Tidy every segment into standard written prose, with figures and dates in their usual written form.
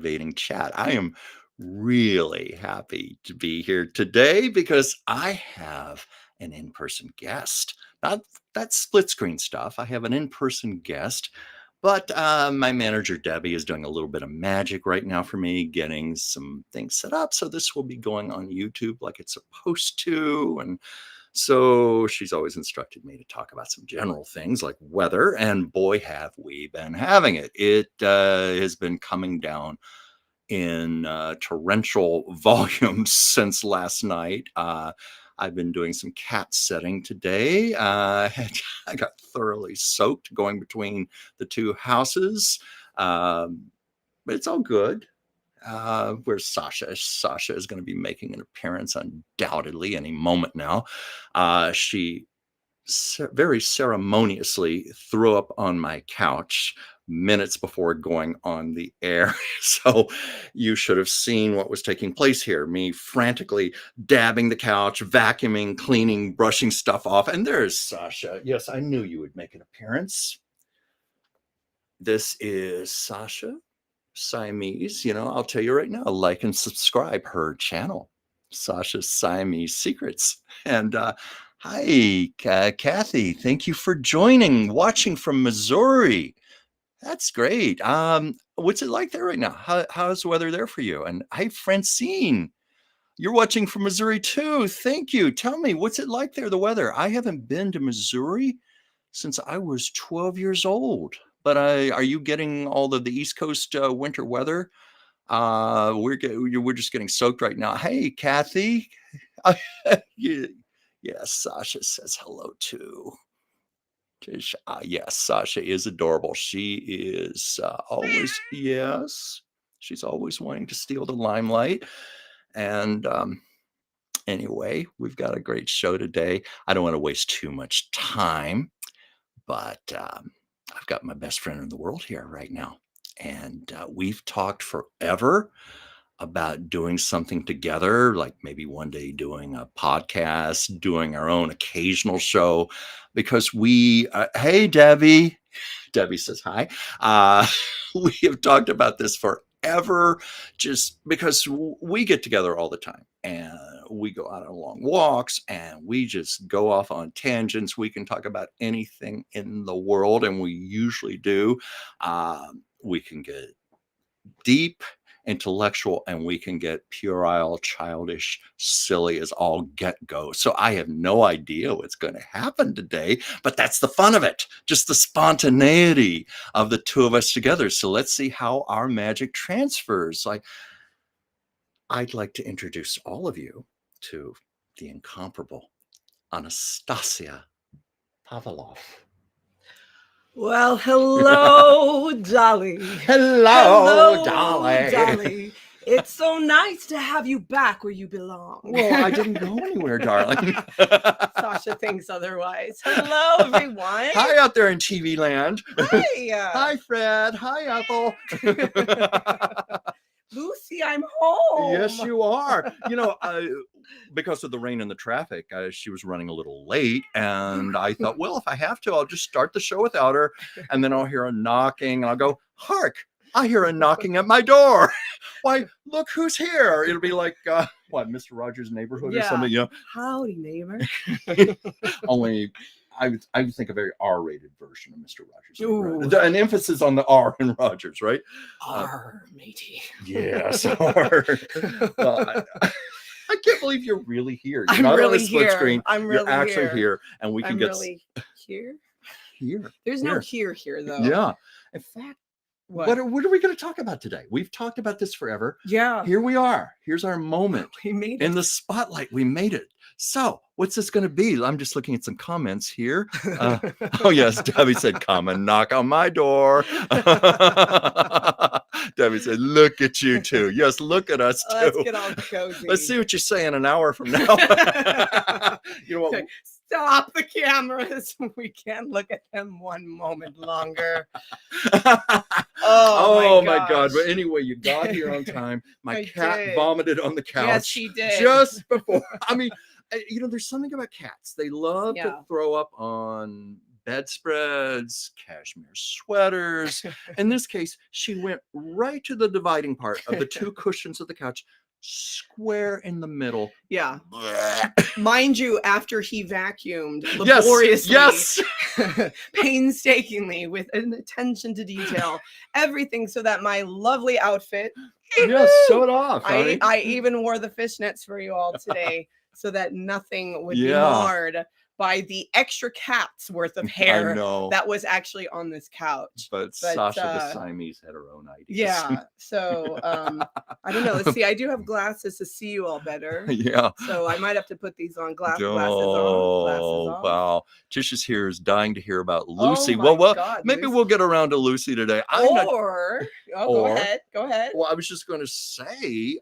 captivating chat. I am really happy to be here today because I have an in-person guest. Not that split screen stuff. I have an in-person guest, but my manager Debbie is doing a little bit of magic right now for me, getting some things set up. So this will be going on YouTube like it's supposed to, and so she's always instructed me to talk about some general things like weather, and boy, have we been having it. It has been coming down in torrential volumes since last night. I've been doing some cat setting today. I got thoroughly soaked going between the two houses, but it's all good. Where's Sasha? Sasha is going to be making an appearance undoubtedly any moment now. She very ceremoniously threw up on my couch minutes before going on the air. So you should have seen what was taking place here. Me frantically dabbing the couch, vacuuming, cleaning, brushing stuff off. And there's Sasha. Yes, I knew you would make an appearance. This is Sasha Siamese. I'll tell you right now, like and subscribe her channel, Sasha's Siamese Secrets. And hi, Kathy. Thank you for watching from Missouri. That's great. What's it like there right now? How's the weather there for you? And hi, Francine. You're watching from Missouri too. Thank you. Tell me, what's it like there, the weather? I haven't been to Missouri since I was 12 years old. But are you getting all of the East Coast winter weather? We're just getting soaked right now. Hey, Kathy. Yes, Sasha says hello too. Yes, Sasha is adorable. She is always, yes, she's always wanting to steal the limelight. And anyway, we've got a great show today. I don't want to waste too much time, but I've got my best friend in the world here right now. And we've talked forever about doing something together, like maybe one day doing a podcast, doing our own occasional show, because hey, Debbie. Debbie says hi. We have talked about this forever, just because we get together all the time and we go out on long walks and we just go off on tangents. We can talk about anything in the world, and we usually do. We can get deep, intellectual, and we can get puerile, childish, silly as all get go. So I have no idea what's going to happen today, but that's the fun of it, just the spontaneity of the two of us together. So let's see how our magic transfers. I'd like to introduce all of you to the incomparable Anastasia Pavlov. Well, hello, Dolly. Hello, Dolly. Dolly. It's so nice to have you back where you belong. Well, I didn't go anywhere, darling. Sasha thinks otherwise. Hello, everyone. Hi out there in TV land. Hi. Hi, Fred. Hi, Ethel. Lucy, I'm home. Yes, you are. Because of the rain and the traffic, she was running a little late. And I thought, well, if I have to, I'll just start the show without her. And then I'll hear a knocking. And I'll go, hark, I hear a knocking at my door. Why, look who's here. It'll be like, Mr. Rogers' Neighborhood or something, Howdy, neighbor. Only I would think a very R-rated version of Mr. Rogers. An emphasis on the R in Rogers, right? R, matey. Yes, R. I can't believe you're really here. You're not really on a split here. screen. I'm really You're actually here, and we can get really here. Here. There's no here though. Yeah. In fact, what are we going to talk about today? We've talked about this forever. Yeah. Here we are. Here's our moment. We made it. In the spotlight. We made it. So what's this going to be? I'm just looking at some comments here. Oh, yes. Debbie said, come and knock on my door. Debbie said, look at you two. Yes, look at us too. Let's get all cozy. Let's see what you say in an hour from now. You know what? Okay. Stop the cameras. We can't look at them one moment longer. Oh my God. But anyway, you got here on time. My cat vomited on the couch. Yes, she did. Just before. I mean, there's something about cats. They love to throw up on bedspreads, cashmere sweaters. In this case, she went right to the dividing part of the two cushions of the couch, square in the middle. Yeah. Blech. Mind you, after he vacuumed Yes, laboriously, yes. painstakingly, with an attention to detail, everything so that my lovely outfit, Yes, show it off, honey. I even wore the fishnets for you all today so that nothing would be Yeah. marred by the extra cat's worth of I hair know. that was actually on this couch. But Sasha the Siamese had her own ideas. Yeah. So I don't know. Let's see. I do have glasses to see you all better. Yeah. So I might have to put these on. Glasses on. Oh, Glasses on. wow. Tisha's here is dying to hear about Lucy. Oh my well, God, maybe Lucy. we'll get around to Lucy today. Or go ahead. Go ahead. Well, I was just going to say,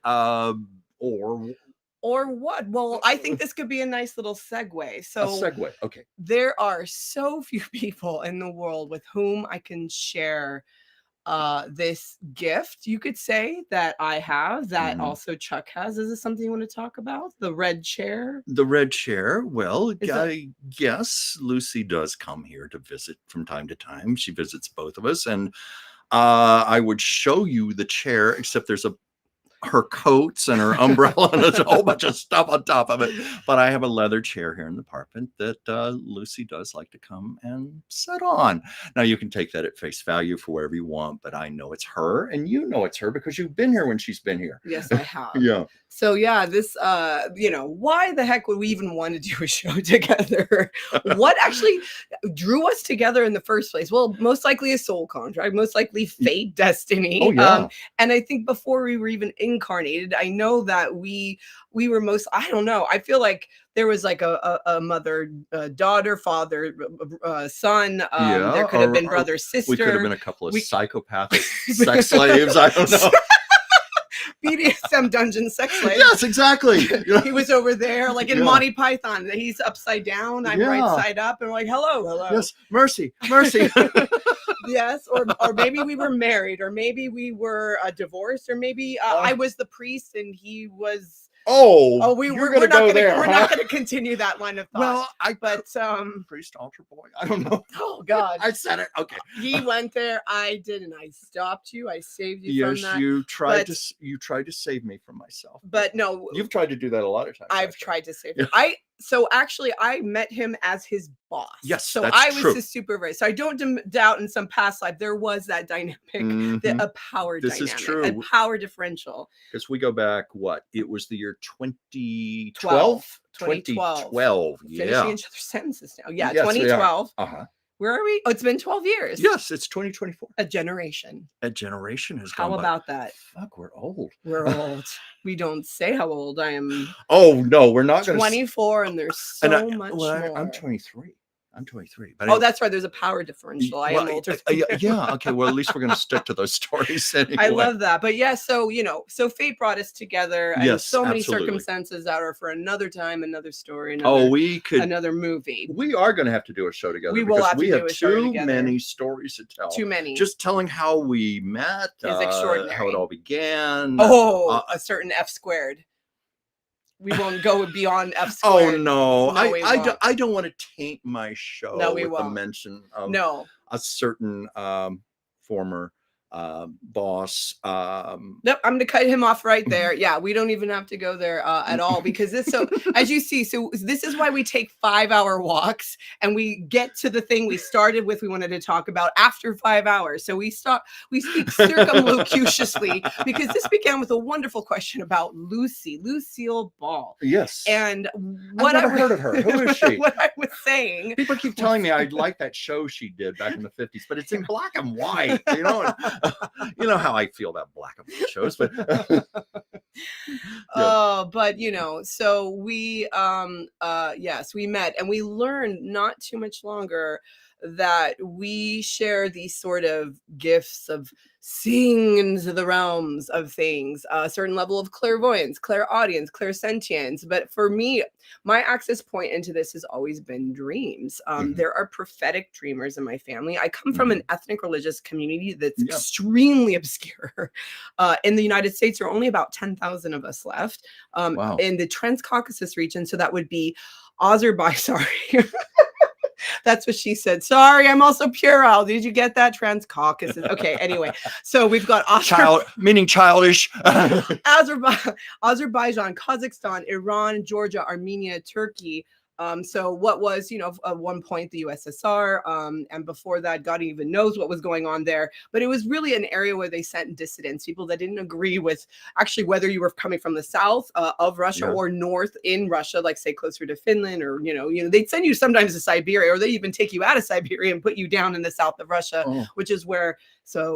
Or what? Well, I think this could be a nice little segue. So a segue. Okay. there are so few people in the world with whom I can share this gift, you could say, that I have, that also Chuck has. Is this something you want to talk about? The red chair? The red chair. Well, yes, Lucy does come here to visit from time to time. She visits both of us, and I would show you the chair, except there's her coats and her umbrella and a whole bunch of stuff on top of it. But I have a leather chair here in the apartment that Lucy does like to come and sit on. Now, you can take that at face value for wherever you want, but I know it's her, and you know it's her because you've been here when she's been here. Yes, I have. Yeah. So yeah, this, why the heck would we even want to do a show together? What actually drew us together in the first place? Well, most likely a soul contract, most likely fate, destiny. Oh, yeah. And I think before we were even incarnated, I know that we were I don't know. I feel like there was like a mother, daughter, father, son. There could have been brother, sister. We could have been a couple of psychopathic sex slaves. I don't know. BDSM dungeon sex slave. Yes, exactly. He was over there, like in Monty Python. He's upside down, I'm right side up, and we're like, hello. Yes, mercy. Yes, or maybe we were married, or maybe we were divorced, or maybe I was the priest and he was. We're not going to continue that line of thought. Well, priest, altar boy. I don't know. Oh God, I said it. Okay. He went there. I didn't. I stopped you. I saved you from that. Yes, you tried to save me from myself. But no, you've tried to do that a lot of times. I've tried to save him. So actually, I met him as his boss. Yes, so that's I was true. his supervisor. So I don't doubt in some past life there was that dynamic, a power dynamic, is true. A power differential. Because we go back, it was the year 2012? 2012. Yeah. Finishing each other's sentences now. Yeah, yes, 2012. Where are we? Oh, it's been 12 years. Yes, it's 2024. A generation. A generation has gone by. How about that? Fuck, we're old. We're old. We don't say how old I am. Oh, no, we're not going to. 24, and there's so much more. I'm 23. I'm 23. But that's right. There's a power differential. I am older. Yeah. Okay. Well, at least we're going to stick to those stories anyway. I love that. But yeah, so fate brought us together, and so many circumstances that are for another time, another story. Another movie. We are going to have to do a show together. We will have to do a show together. We have too many stories to tell. Too many. Just telling how we met, is extraordinary. how it all began. A certain F squared. We won't go beyond F squared. Oh no, I don't want to taint my show with the mention of a certain former boss. Nope, I'm gonna cut him off right there. Yeah, we don't even have to go there at all, because this, so as you see, so this is why we take 5-hour walks and we get to the thing we started with, we wanted to talk about after 5 hours. So we speak circumlocutiously, because this began with a wonderful question about Lucille Ball. Yes. And I've never heard of her. Who is she? What I was saying. People keep telling me I'd like that show she did back in the 50s, but it's in black and white, you know how I feel about black and white shows, but so we we met, and we learned not too much longer that we share these sort of gifts of seeing into the realms of things, a certain level of clairvoyance, clairaudience, clairsentience. But for me, my access point into this has always been dreams. There are prophetic dreamers in my family. I come from an ethnic religious community that's extremely obscure. In the United States, there are only about 10,000 of us left. In the Transcaucasus region, so that would be Azerbaijan. That's what she said. Sorry, I'm also puerile. Did you get that? Transcaucasus. Okay, anyway. So we've got meaning childish. Azerbaijan, Kazakhstan, Iran, Georgia, Armenia, Turkey. So what was, at one point the USSR, and before that, God even knows what was going on there. But it was really an area where they sent dissidents, people that didn't agree with actually whether you were coming from the south of Russia or north in Russia, like say closer to Finland, or they'd send you sometimes to Siberia, or they even take you out of Siberia and put you down in the south of Russia, which is where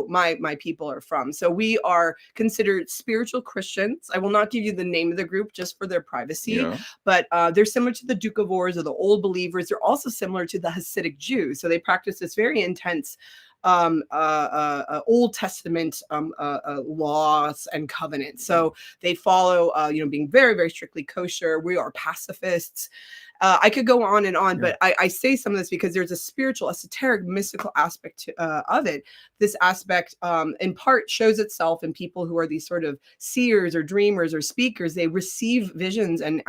my people are from. So we are considered spiritual Christians. I will not give you the name of the group just for their privacy, but they're similar to the Duke of Wars or the Old Believers. They're also similar to the Hasidic Jews. So they practice this very intense Old Testament laws and covenants. So they follow, being very, very strictly kosher. We are pacifists. I could go on and on, but I say some of this because there's a spiritual, esoteric, mystical aspect of it. This aspect, in part, shows itself in people who are these sort of seers or dreamers or speakers. They receive visions and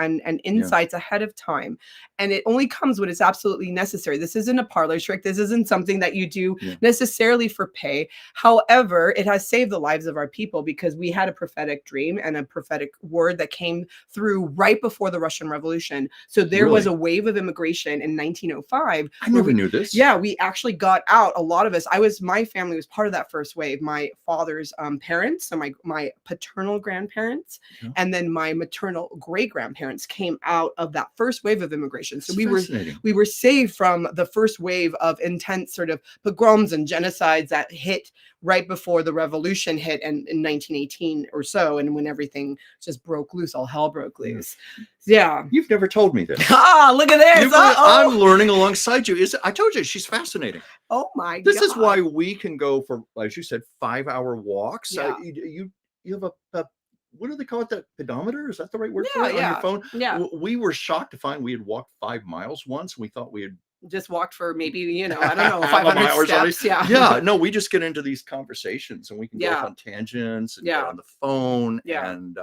insights ahead of time, and it only comes when it's absolutely necessary. This isn't a parlor trick. This isn't something that you do necessarily for pay. However, it has saved the lives of our people because we had a prophetic dream and a prophetic word that came through right before the Russian Revolution. So there was a wave of immigration in 1905. I never knew this. Yeah, we actually got out. A lot of us. My family was part of that first wave. My father's parents, so my paternal grandparents, and then my maternal great grandparents came out of that first wave of immigration. So we were saved from the first wave of intense sort of pogroms and genocides that hit right before the revolution hit in 1918 or so, and when everything just broke loose, all hell broke loose. Yeah. You've never told me this. Look at this. I'm learning alongside you. I told you, she's fascinating. Oh my God. This is why we can go for, as you said, 5-hour walks. Yeah. You have a what do they call it? That pedometer? Is that the right word for it on Yeah. your phone? Yeah. We were shocked to find we had walked 5 miles once. We thought we had just walked for maybe, I don't know, 500 steps. Yeah. No, we just get into these conversations and we can go off on tangents and get on the phone. And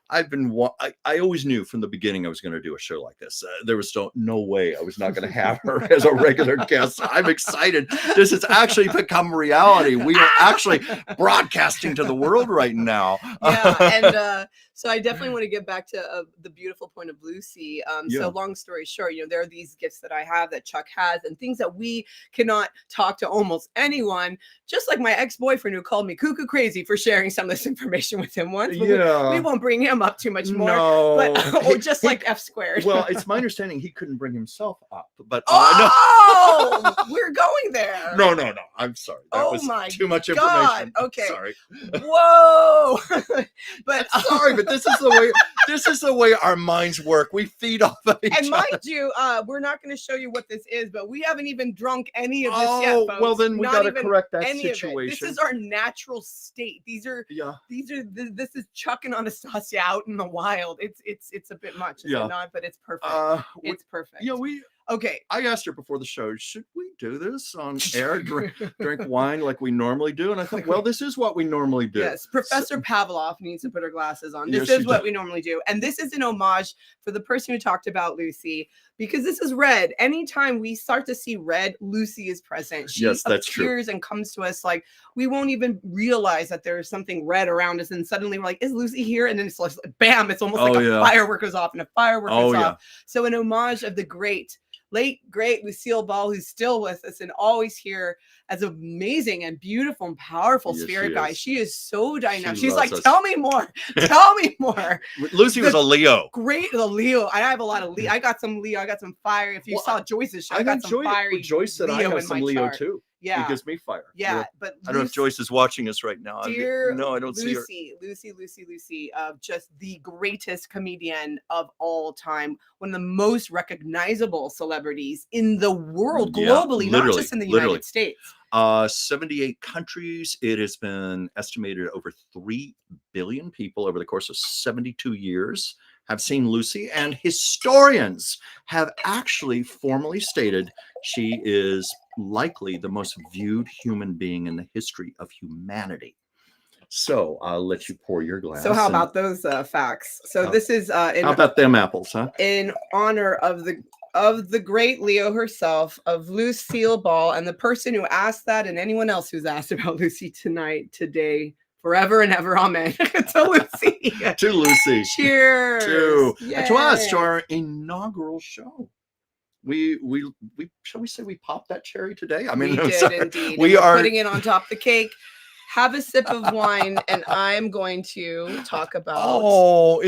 I always knew from the beginning I was going to do a show like this. There was no way I was not going to have her as a regular guest. I'm excited. This has actually become reality. We are actually broadcasting to the world right now. And so I definitely want to get back to the beautiful point of Lucy. So long story short, there are these gifts that I have that Chuck has and things that we cannot talk to almost anyone, just like my ex-boyfriend who called me cuckoo crazy for sharing some of this information with him once. But we won't bring him up too much more. But, or just like F squared. Well, it's my understanding he couldn't bring himself up. But no, we're going there. No. I'm sorry. That was too much information. Okay. Sorry. Whoa. But sorry, but this is the way our minds work. We feed off of each other. And mind you, we're not going to show you what this is, but we haven't even drunk any of this yet, folks. Well, then we got to correct that situation. This is our natural state. This is Chuck and Anastasia out in the wild. It's a bit much, is it not? But it's perfect. It's perfect. Yeah, okay. I asked her before the show, should we do this on air, drink wine like we normally do? And I thought, well, this is what we normally do. Yes, Professor Pavlov needs to put her glasses on. This is what we normally do. And this is an homage for the person who talked about Lucy, because this is red. Anytime we start to see red, Lucy is present. She appears and comes to us like we won't even realize that there's something red around us. And suddenly we're like, is Lucy here? And then it's like, bam, it's almost like a firework goes off and a firework goes off. So an homage of the late, great Lucille Ball, who's still with us and always here as an amazing and beautiful and powerful spirit guide. She is so dynamic. She's like, tell me more. Tell me more. Lucy was a Leo. Great Leo. I have a lot of Leo. I got some Leo. I got some fire. If you saw Joyce's show, I got some fiery Joyce said Leo I have some Leo too. Yeah. It gives me fire. Yeah. But I don't know if Joyce is watching us right now. No, I don't see her. Lucy, just the greatest comedian of all time. One of the most recognizable celebrities in the world, globally, not just in the United States. 78 countries. It has been estimated over 3 billion people over the course of 72 years have seen Lucy, and historians have actually formally stated she is likely the most viewed human being in the history of humanity. So I'll let you pour your glass. So how about those facts? So this is how about them apples, huh? In honor of the of the great Leo herself, of Lucille Ball, and the person who asked that, and anyone else who's asked about Lucy tonight, today, forever and ever, amen. To Lucy. To Lucy. Cheers. To us, to Yay. our inaugural show. We shall we say we popped that cherry today? I mean, We I'm did sorry. indeed. We And we're are putting it on top of the cake. Have a sip of wine, and I'm going to talk about. Oh,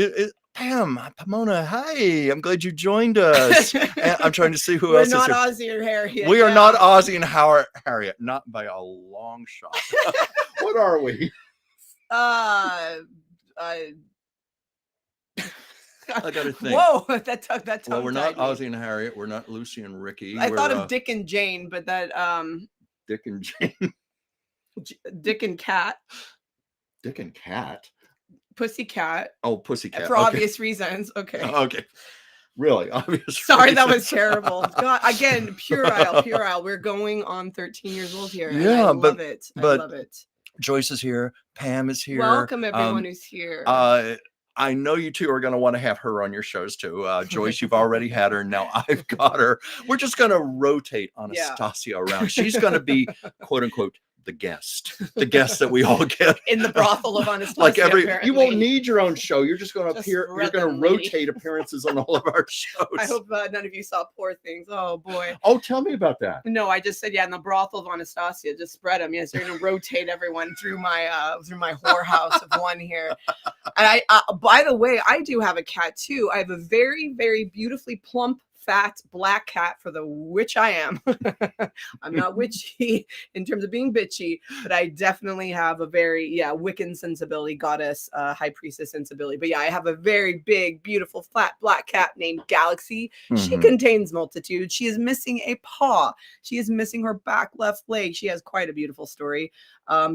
Pam, Pomona, hi. I'm glad you joined us. And I'm trying to see who else is We're here. not Ozzy or Harriet. We are yeah. not Ozzy and Harriet, not by a long shot. What are we? I gotta think. Whoa, that tongue Well, we're not tied me. Ozzy and Harriet. We're not Lucy and Ricky. I We're, thought of Dick and Jane, but that Dick and Jane. Dick and Cat, Dick and Cat. Pussycat, Oh, Pussycat. for okay. obvious reasons. Okay. Okay. Really obvious. Sorry, that reasons. was terrible. God, again, puerile. We're going on 13 years old here. And Yeah, I but- love it. I but- love it. Joyce is here. Pam is here. Welcome everyone who's here. I know you two are going to want to have her on your shows too. Joyce, you've already had her. Now I've got her. We're just going to rotate Anastasia around. She's going to be, quote unquote, the guest that we all get In the brothel of Anastasia. like you won't apparently. need your own show. You're just going to Just appear. You're going to randomly. rotate appearances on all of our shows. I hope none of you saw Poor Things. Oh boy. Oh, tell me about that. No, I just said in the brothel of Anastasia. Just spread them. Yes, you're gonna rotate everyone through my whorehouse of one here. And I by the way, I do have a cat too. I have a very, very beautifully plump, fat black cat for the witch I am. I'm not witchy in terms of being bitchy, but I definitely have a very Wiccan sensibility, goddess, high priestess sensibility. But yeah, I have a very big, beautiful, flat black cat named Galaxy. She Mhm. contains multitude. She is missing a paw. She is missing her back left leg. She has quite a beautiful story.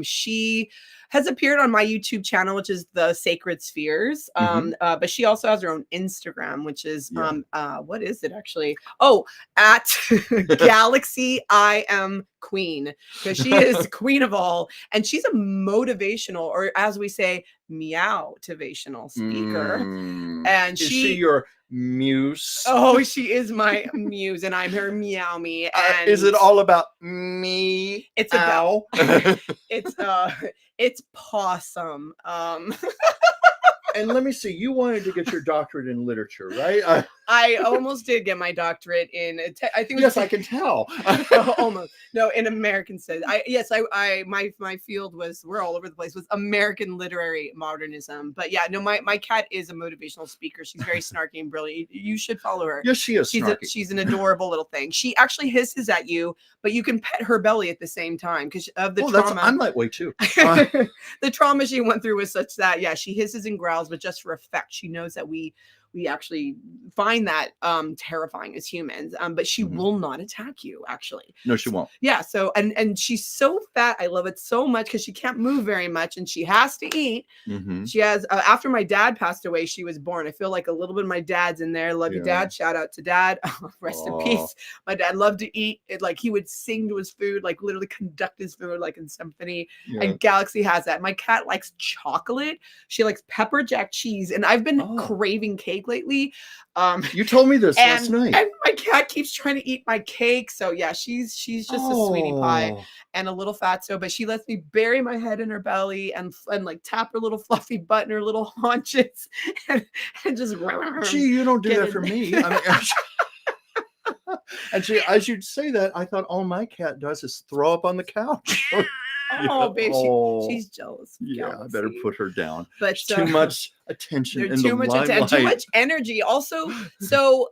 She has appeared on my YouTube channel, which is The Sacred Spheres. But she also has her own Instagram, which is what is it actually? Oh, at Galaxy I Am Queen, because she is queen of all, and she's a motivational, or as we say, meow-tivational speaker. And is she your muse? Oh, she is my muse, and I'm her meow me. And Is it all about me? It's about it's possum. And let me see. You wanted to get your doctorate in literature, right? I almost did get my doctorate in. I think. Yes, I can tell. Almost. No, in American studies. My field was, we're all over the place, was American literary modernism. But yeah, no, my cat is a motivational speaker. She's very snarky and brilliant. You should follow her. Yes, she is snarky. She's an adorable little thing. She actually hisses at you, but you can pet her belly at the same time because of the trauma. I'm that way too. The trauma she went through was such that she hisses and growls, but just for effect. She knows that we actually find that terrifying as humans, but she will not attack you, actually. No, she won't. Yeah, so and she's so fat. I love it so much because she can't move very much and she has to eat. She has after my dad passed away, she was born. I feel like a little bit of my dad's in there. Love you, Dad. Shout out to Dad. Rest in peace. My dad loved to eat. Like he would sing to his food, like literally conduct his food like in symphony. And Galaxy has that. My cat likes chocolate. She likes pepper jack cheese, and I've been craving cake lately. You told me this last night. And my cat keeps trying to eat my cake. So yeah, she's just a sweetie pie and a little fatso, but she lets me bury my head in her belly and like tap her little fluffy butt and her little haunches and just Gee, you don't do that for me. I mean, and see, as you'd say that, I thought all my cat does is throw up on the couch. Oh, babe, she's jealous. Yeah, Galaxy. I better put her down. But too much attention in too the much limelight. attention, too much energy. Also, so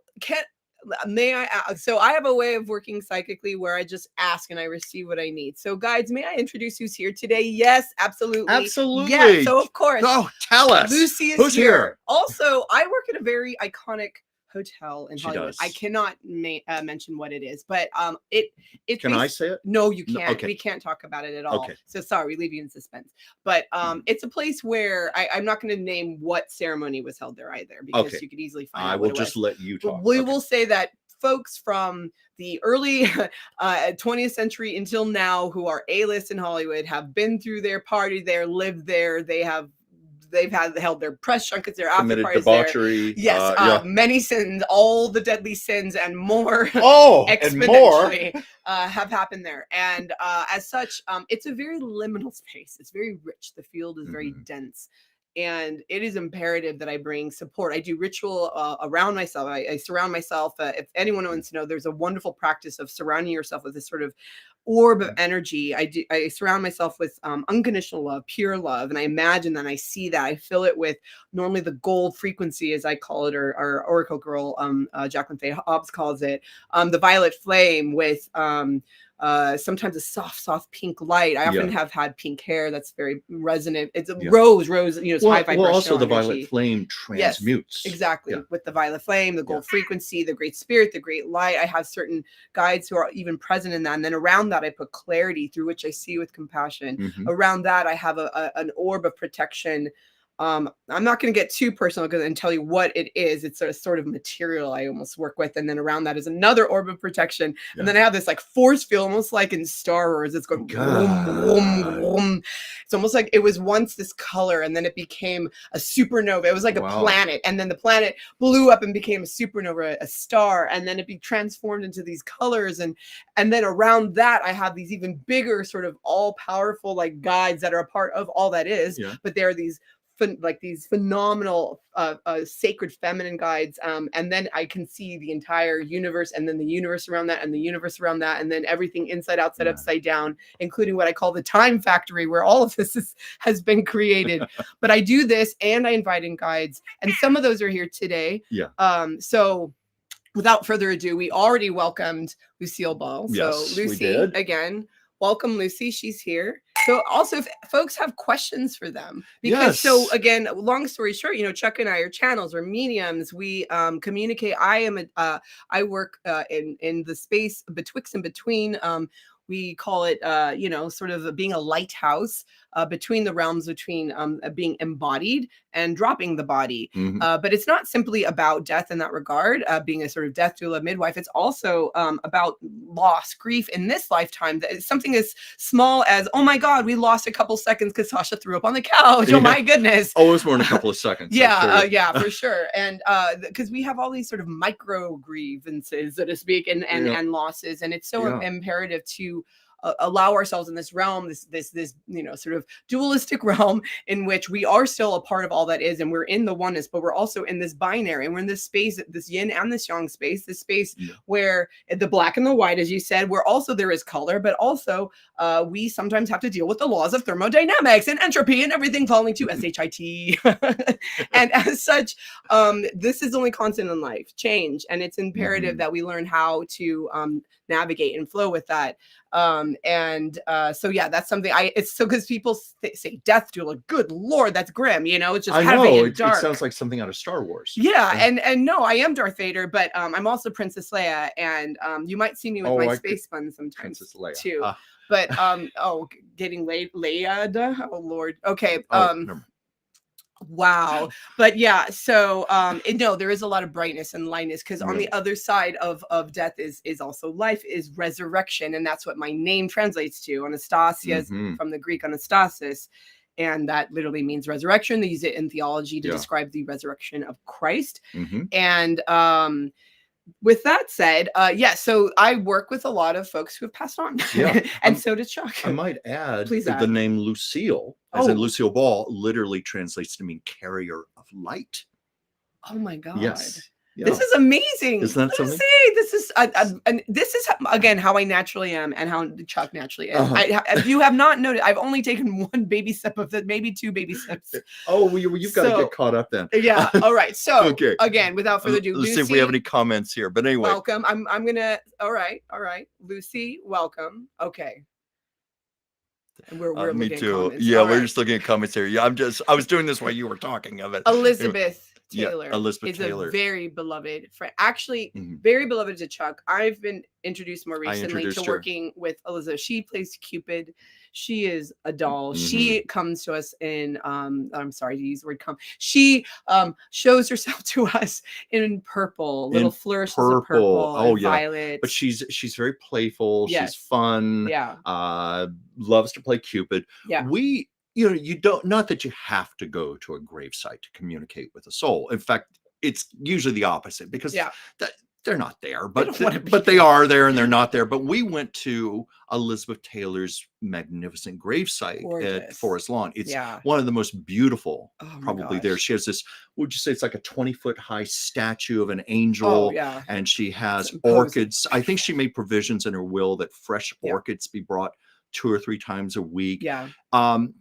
I have a way of working psychically where I just ask and I receive what I need. So, guides, may I introduce who's here today? Yes, absolutely. Absolutely. Yeah, so of course. Oh, tell us. Lucy is who's here. Also, I work at a very iconic hotel in Hollywood. Does. I cannot mention what it is, but it Can I say it? No, you can't. Okay. We can't talk about it at all. Okay. So sorry, we leave you in suspense. But it's a place where I'm not going to name what ceremony was held there either, because you could easily find out. I will just let you talk. We will say that folks from the early 20th century until now who are A-list in Hollywood have been through there, partied there, lived there. They have they've held their press junkets, their after Committed parties, their debauchery. yes, Yeah. many sins, all the deadly sins and more Oh, and more. exponentially have happened there. And as such, it's a very liminal space. It's very rich. The field is very dense. And it is imperative that I bring support. I do ritual around myself. I surround myself. If anyone wants to know, there's a wonderful practice of surrounding yourself with this sort of orb of energy. I surround myself with unconditional love, pure love, and I imagine that, I see that, I fill it with normally the gold frequency, as I call it, or Oracle Girl, Jacqueline Faye Hobbs calls it, the violet flame with sometimes a soft pink light. I often have had pink hair that's very resonant. It's a rose, it's high vibrational also the energy. violet flame transmutes. Yes, exactly. With the violet flame, the gold frequency, the great spirit, the great light. I have certain guides who are even present in that. And then around that, I put clarity through which I see with compassion. Around that, I have an orb of protection. I'm not going to get too personal and tell you what it is. It's a sort of material I almost work with. And then around that is another orb of protection. And then I have this like force field, almost like in Star Wars. It's going boom, boom, boom. It's almost like it was once this color and then it became a supernova. It was like a planet. And then the planet blew up and became a supernova, a star. And then it be transformed into these colors. And then around that, I have these even bigger sort of all powerful like guides that are a part of all that is. But there are these like these phenomenal sacred feminine guides, and then I can see the entire universe, and then the universe around that, and the universe around that, and then everything inside, outside, upside down, including what I call the time factory, where all of this has been created. But I do this, and I invite in guides, and some of those are here today. So without further ado, we already welcomed Lucille Ball. So Lucy, we did. Again, welcome, Lucy. She's here. So also, if folks have questions for them, because so again, long story short, Chuck and I are channels, we're mediums. We communicate. I work in the space betwixt and between. We call it, sort of being a lighthouse between the realms, between being embodied and dropping the body. But it's not simply about death in that regard, being a sort of death doula midwife. It's also about loss, grief in this lifetime. That is something as small as, oh my God, we lost a couple seconds because Sasha threw up on the couch. Oh my goodness. Oh, it was more than a couple of seconds. For sure. And because we have all these sort of micro grievances, so to speak, and losses. And it's so imperative to allow ourselves in this realm, this sort of dualistic realm in which we are still a part of all that is, and we're in the oneness, but we're also in this binary, and we're in this space, this yin and this yang space, this space where the black and the white, as you said, where also there is color, but also we sometimes have to deal with the laws of thermodynamics and entropy and everything falling to shit. And as such, this is only constant in life, change, and it's imperative that we learn how to navigate and flow with that. So that's something it's so, because people say death doula, good Lord, that's grim, it's just heavy and dark. It sounds like something out of Star Wars. And no, I am Darth Vader, but I'm also Princess Leia, and you might see me with my space buns sometimes, Princess Leia too. But getting Leia, oh Lord, okay. Wow. But so there is a lot of brightness and lightness, because on the other side of death is also life, is resurrection, and that's what my name translates to. Anastasia is from the Greek Anastasis, and that literally means resurrection. They use it in theology to describe the resurrection of Christ. And with that said, so I work with a lot of folks who have passed on. And so did Chuck. I might add, the name Lucille, as in Lucille Ball, literally translates to mean carrier of light. Oh my God. Yes. This is amazing. Isn't that something? This is again how I naturally am, and how Chuck naturally is. If you have not noticed, I've only taken one baby sip of it, maybe two baby sips. You've got to get caught up then. All right. So again, without further ado, let's Lucy, see if we have any comments here. But anyway, welcome. I'm gonna. All right. Lucy, welcome. Okay. And we're me looking too. at comments. We're just looking at comments here. I was doing this while you were talking of it. Elizabeth Taylor Elizabeth is Taylor. a very beloved friend. Actually, very beloved to Chuck. I've been introduced more recently to working with Elizabeth. She plays Cupid. She is a doll. She comes to us in I'm sorry to use the word come. She shows herself to us in purple, little flourishes of purple and violet. But she's very playful. She's fun. Yeah. Loves to play Cupid. Yeah. you don't, not that you have to go to a gravesite to communicate with a soul. In fact, it's usually the opposite, because Yeah. that they're not there, They but don't wanna be but they there. are there and they're not there. But we went to Elizabeth Taylor's magnificent gravesite at Gorgeous. Forest Lawn. It's Yeah. one of the most beautiful Oh my probably there. gosh. She has this, would you say it's like a 20-foot high statue of an Oh, angel, yeah. and she It's has imposing. orchids. I think she made provisions in her will that fresh Yeah. orchids be brought 2 or 3 times a week. Yeah. Um,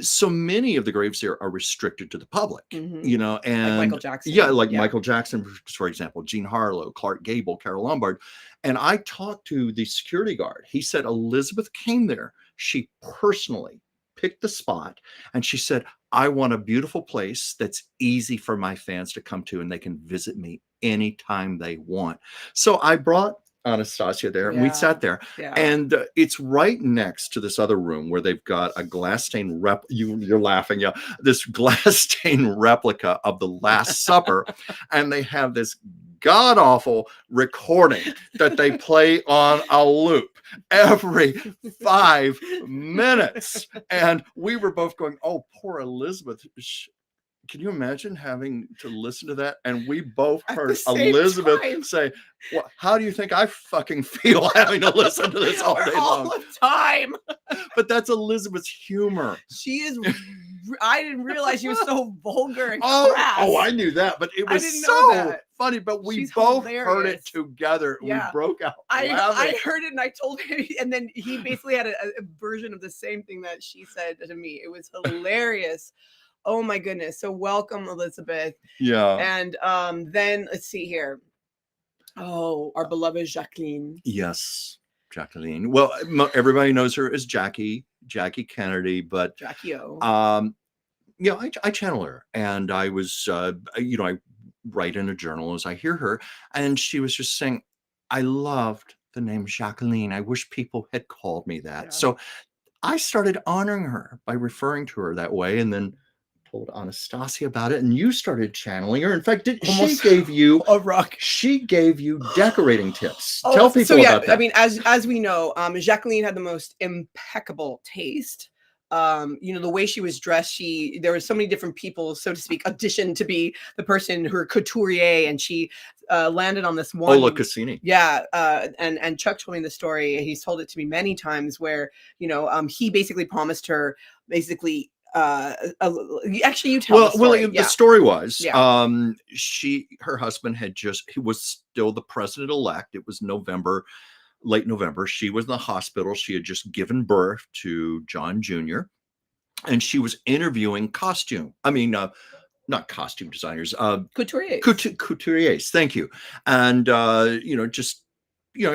so many of the graves there are restricted to the public, Mhm. Like and Michael Jackson. yeah, like Yeah. Michael Jackson, for example, Jean Harlow, Clark Gable, Carol Lombard. And I talked to the security guard. He said Elizabeth came there. She personally picked the spot, and she said, I want a beautiful place that's easy for my fans to come to, and they can visit me anytime they want. So I brought Anastasia there, and we Yeah. sat there. Yeah. And it's right next to this other room where they've got a glass stained you're laughing, yeah, this glass stained replica of the Last Supper, and they have this god awful recording that they play on a loop every 5 minutes. And we were both going, oh, poor Elizabeth. Can you imagine having to listen to that? And we both At the heard same Elizabeth time. say, well, how do you think I fucking feel having to listen to this all day All long? the time. But that's Elizabeth's humor. She is. I didn't realize she was so vulgar and Oh, crass. I knew that, but it I was didn't know so that. funny. But we She's both heard hilarious. it together. Yeah. We broke out I laughing. heard it and I told him, and then he basically had a version of the same thing that she said to me. It was hilarious. Oh my goodness. So welcome, Elizabeth. Yeah. And then let's see here. Oh, our beloved Jacqueline. Yes, Jacqueline. Well, everybody knows her as Jackie Kennedy, but Jackie O. I channel her, and I was, I write in a journal as I hear her, and she was just saying, I loved the name Jacqueline. I wish people had called me that. Yeah. So I started honoring her by referring to her that way, and then told Anastasia about it, and you started channeling her. In fact, she gave you a rock. She gave you decorating tips. Oh, Tell people so yeah, about that. I mean, as we know, Jacqueline had the most impeccable taste. The way she was dressed, there were so many different people, so to speak, auditioned to be the person, her couturier, and she landed on this one. Ola Cassini. Yeah, and Chuck told me the story. He's told it to me many times, where he basically promised her basically. Actually, you tell the story. The story was, Yeah. Her husband he was still the president-elect. It was late November. She was in the hospital. She had just given birth to John Jr., and she was interviewing not costume designers, Couturiers. Couturiers. Thank you. And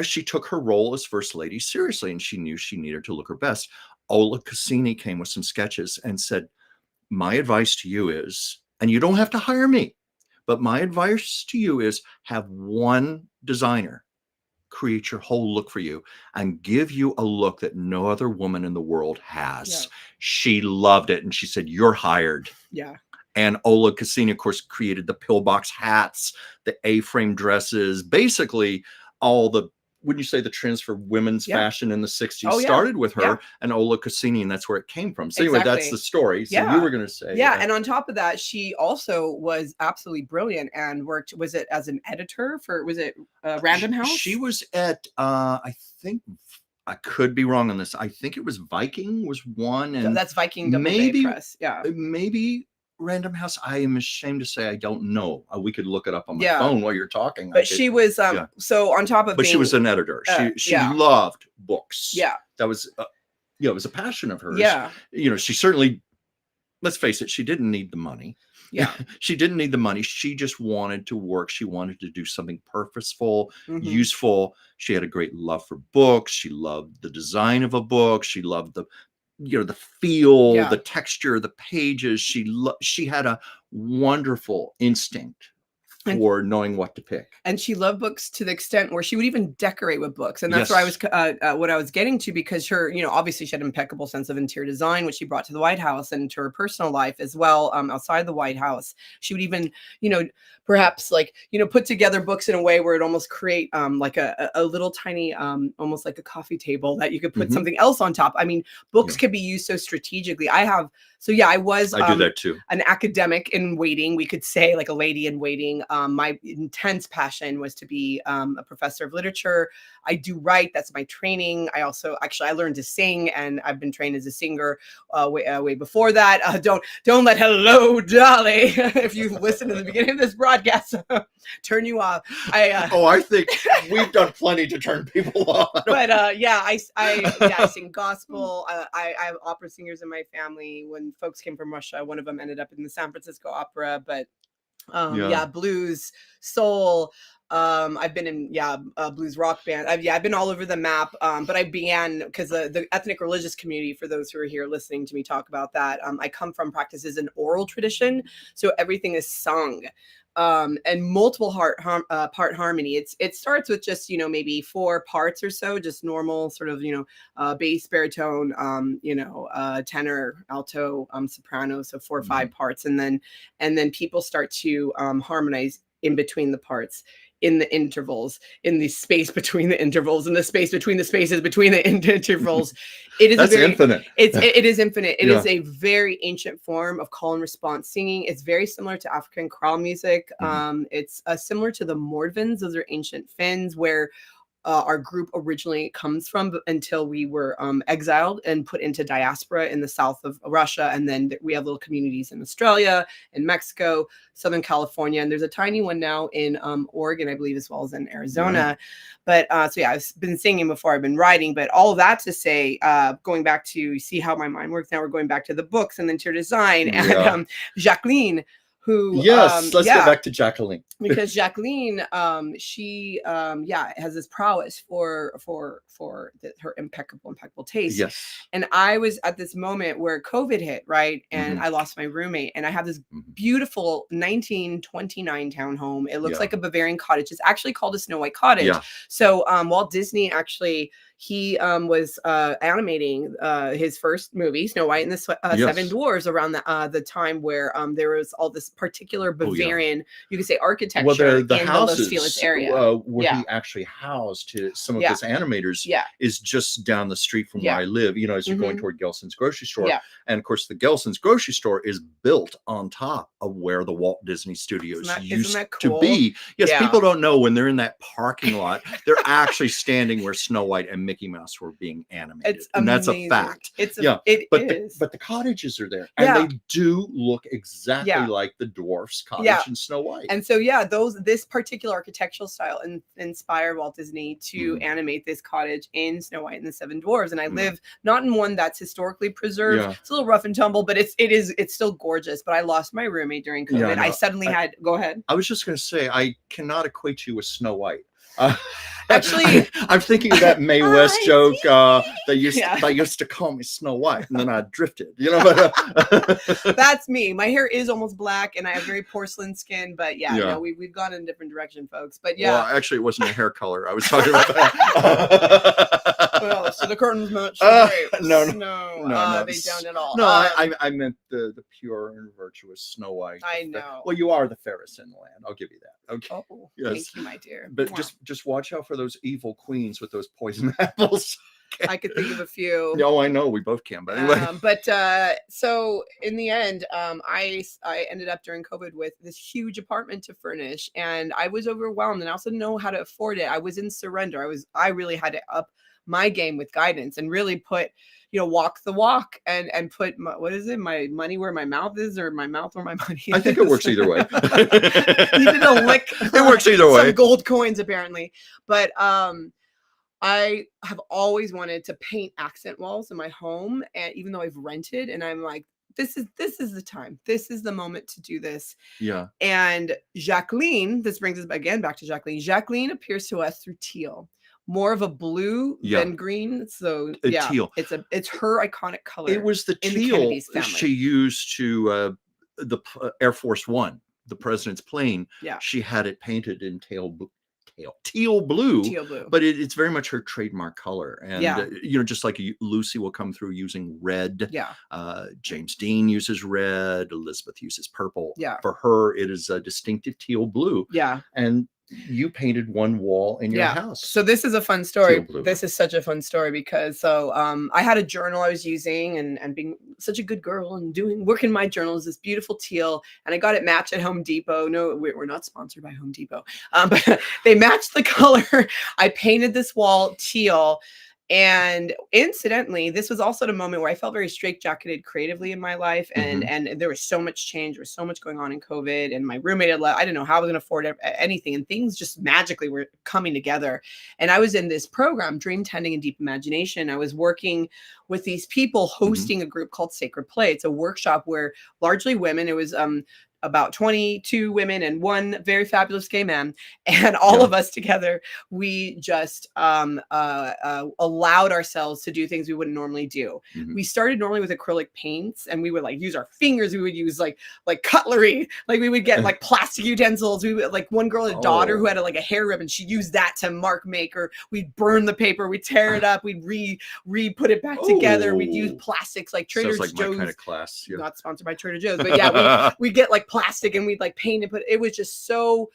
she took her role as first lady seriously, and she knew she needed to look her best. Ola Cassini came with some sketches and said, my advice to you is, and you don't have to hire me, but my advice to you is, have one designer create your whole look for you and give you a look that no other woman in the world has. Yeah. She loved it, and she said, you're hired. Yeah. And Ola Cassini, of course, created the pillbox hats, the A-frame dresses, basically all the, wouldn't you say, the trends for women's fashion in the 60s started with her and Ola Cassini, and that's where it came from. So anyway, that's the story. So you were going to say. Yeah, and on top of that, she also was absolutely brilliant and worked, was it as an editor for, was it Random House? She was at, I think, I could be wrong on this. I think it was Viking was one. And that's Viking maybe Press. Yeah. Maybe Random House. I am ashamed to say I don't know. We could look it up on my phone while you're talking. But she was so on top of she was an editor. She loved books. Yeah. That was it was a passion of hers. Yeah. She certainly, let's face it, she didn't need the money. Yeah. She didn't need the money. She just wanted to work. She wanted to do something purposeful, useful. She had a great love for books. She loved the design of a book. She loved the feel, the texture, the pages. She had a wonderful instinct for knowing what to pick. And she loved books to the extent where she would even decorate with books. And that's where I was, what I was getting to, because her, obviously she had an impeccable sense of interior design, which she brought to the White House and to her personal life as well. Outside the White House, she would even, perhaps put together books in a way where it almost create like a little tiny, almost like a coffee table that you could put something else on top. I mean, books can be used so strategically. I do that too. An academic in waiting, we could say, like a lady in waiting. My intense passion was to be a professor of literature. I do write. That's my training. I also, I learned to sing, and I've been trained as a singer way before that. Don't let Hello Dolly, if you listen to the beginning of this broadcast, turn you off. I think we've done plenty to turn people off. But I sing gospel. I have opera singers in my family. When folks came from Russia, one of them ended up in the San Francisco Opera. But blues, soul. I've been in blues rock band. I've been all over the map. But I began because the ethnic religious community, for those who are here listening to me talk about that, I come from practices an oral tradition, so everything is sung. And multiple part harmony. It starts with just, maybe 4 parts or so, just normal sort of, bass, baritone, tenor, alto, soprano. So 4 or 5 parts. And then people start to harmonize in between the parts, in the intervals, in the space between the intervals, and the space between the spaces between the intervals. It is infinite. It is infinite. It is a very ancient form of call and response singing. It's very similar to African chorale music. It's similar to the Mordvins. Those are ancient Finns, where our group originally comes from, until we were exiled and put into diaspora in the south of Russia. And then we have little communities in Australia, in Mexico, Southern California, and there's a tiny one now in Oregon, I believe, as well as in Arizona. But I've been singing before I've been writing. But all of that to say, going back to see how my mind works, now we're going back to the books and interior design. And Jacqueline, who let's get back to Jacqueline, because Jacqueline she has this prowess for her impeccable taste. And I was at this moment where COVID hit, right? And I lost my roommate, and I have this beautiful 1929 townhome. It looks like a Bavarian cottage. It's actually called a Snow White cottage. So Walt Disney actually, he was animating his first movie, Snow White and the Seven Dwarfs, around the time where there was all this particular Bavarian, you could say, architecture the in houses, the Los Feliz area. Where he actually housed some of his animators is just down the street from where I live, as you're going toward Gelson's grocery store. And of course, the Gelson's grocery store is built on top of where the Walt Disney Studios used to be. People don't know, when they're in that parking lot, they're actually standing where Snow White and Mickey Mouse were being animated. And that's a fact. But the cottages are there, and they do look exactly like the dwarf's cottage in Snow White. And so this particular architectural style inspired Walt Disney to animate this cottage in Snow White and the Seven Dwarfs. And I live not in one that's historically preserved. It's a little rough and tumble, but it's still gorgeous. But I lost my roommate during COVID. I suddenly had, go ahead. I was just going to say, I cannot equate you with Snow White. Actually, I'm thinking of that Mae West joke. They used to call me Snow White, and then I drifted. But that's me. My hair is almost black, and I have very porcelain skin. But we've gone in a different direction, folks. But well, actually, it wasn't a hair color. I was talking about that. Well, so the curtains match the grapes. No, they don't at all. No, I meant the pure and virtuous Snow White. I know. Well, you are the fairest in the land. I'll give you that. Okay. Oh, thank you, my dear. But just watch out for those evil queens with those poison apples. I could think of a few. No, I know we both can, but anyway. So in the end, I ended up during COVID with this huge apartment to furnish, and I was overwhelmed, and I also didn't know how to afford it. I was in surrender. I really had to up my game with guidance and really put, walk the walk and put my money where my mouth is, or my mouth where my money is. I think it works either way. You need to lick. It works either way. Some gold coins, apparently. But I have always wanted to paint accent walls in my home, and even though I've rented, and I'm like, this is the time. This is the moment to do this. Yeah. And Jacqueline, this brings us again back to Jacqueline. Jacqueline appears to us through teal. More of a blue than green. So teal. It's her iconic color. It was the teal she used to the Air Force One. the president's plane, Yeah. she had it painted in teal blue, Teal blue. but it's very much her trademark color. And Yeah. just like Lucy will come through using red. Yeah. James Dean uses red. Elizabeth uses purple. Yeah. For her, it is a distinctive teal blue. Yeah. And you painted one wall in your house. So this is a fun story. This is such a fun story because I had a journal I was using and being such a good girl and working my journals, this beautiful teal, and I got it matched at Home Depot. No, we're not sponsored by Home Depot, but they matched the color. I painted this wall teal. And incidentally, this was also the moment where I felt very straitjacketed creatively in my life. And there was so much change. There was so much going on in COVID. And my roommate had left. I didn't know how I was going to afford anything. And things just magically were coming together. And I was in this program, Dream Tending and Deep Imagination. I was working with these people hosting a group called Sacred Play. It's a workshop where largely women, it was about 22 women and one very fabulous gay man, and all of us together, we just allowed ourselves to do things we wouldn't normally do. We started normally with acrylic paints, and we would like use our fingers. We would use like cutlery, like we would get like plastic utensils. We would, like, one girl had a daughter who had like a hair ribbon. She used that to make, or we'd burn the paper, we'd tear it up, we'd put it back together. We'd use plastics like Trader Joe's. My kind of class. Yeah. Not sponsored by Trader Joe's, but yeah, we get like plastic and we'd like paint and put. It was just so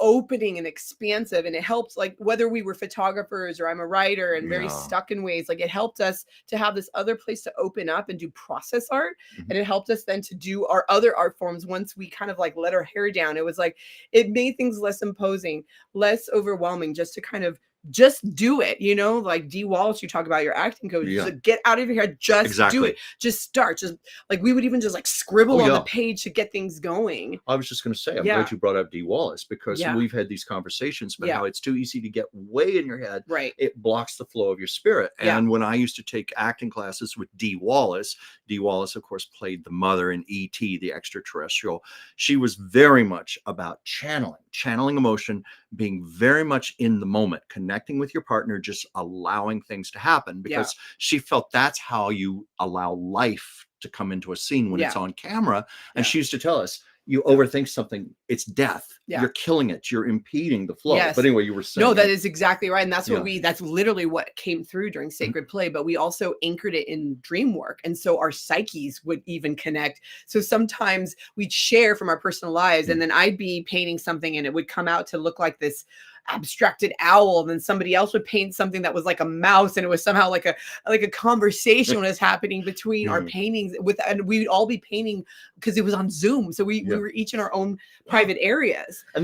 opening and expansive, and it helped, like, whether we were photographers or I'm a writer and very stuck in ways, like, it helped us to have this other place to open up and do process art. And it helped us then to do our other art forms. Once we kind of like let our hair down, it was like, it made things less imposing, less overwhelming, just to kind of just do it, like Dee Wallace, you talk about your acting coach, like, get out of your head, just do it, just start, just like, we would even just like scribble on the page to get things going. I was just going to say, I'm glad you brought up Dee Wallace, because we've had these conversations about how it's too easy to get way in your head. Right. It blocks the flow of your spirit. And when I used to take acting classes with Dee Wallace, of course, played the mother in E.T., the extraterrestrial. She was very much about channeling emotion, being very much in the moment, connecting with your partner, just allowing things to happen, because she felt that's how you allow life to come into a scene when it's on camera. And she used to tell us, you overthink something, it's death. You're killing it. You're impeding the flow. But anyway, you were saying. No, that is exactly right. And that's what that's literally what came through during Sacred Play. But we also anchored it in dream work. And so our psyches would even connect. So sometimes we'd share from our personal lives, and then I'd be painting something and it would come out to look like this abstracted owl, and then somebody else would paint something that was like a mouse, and it was somehow like a conversation was happening between our paintings, and we'd all be painting because it was on Zoom, so we were each in our own private areas. And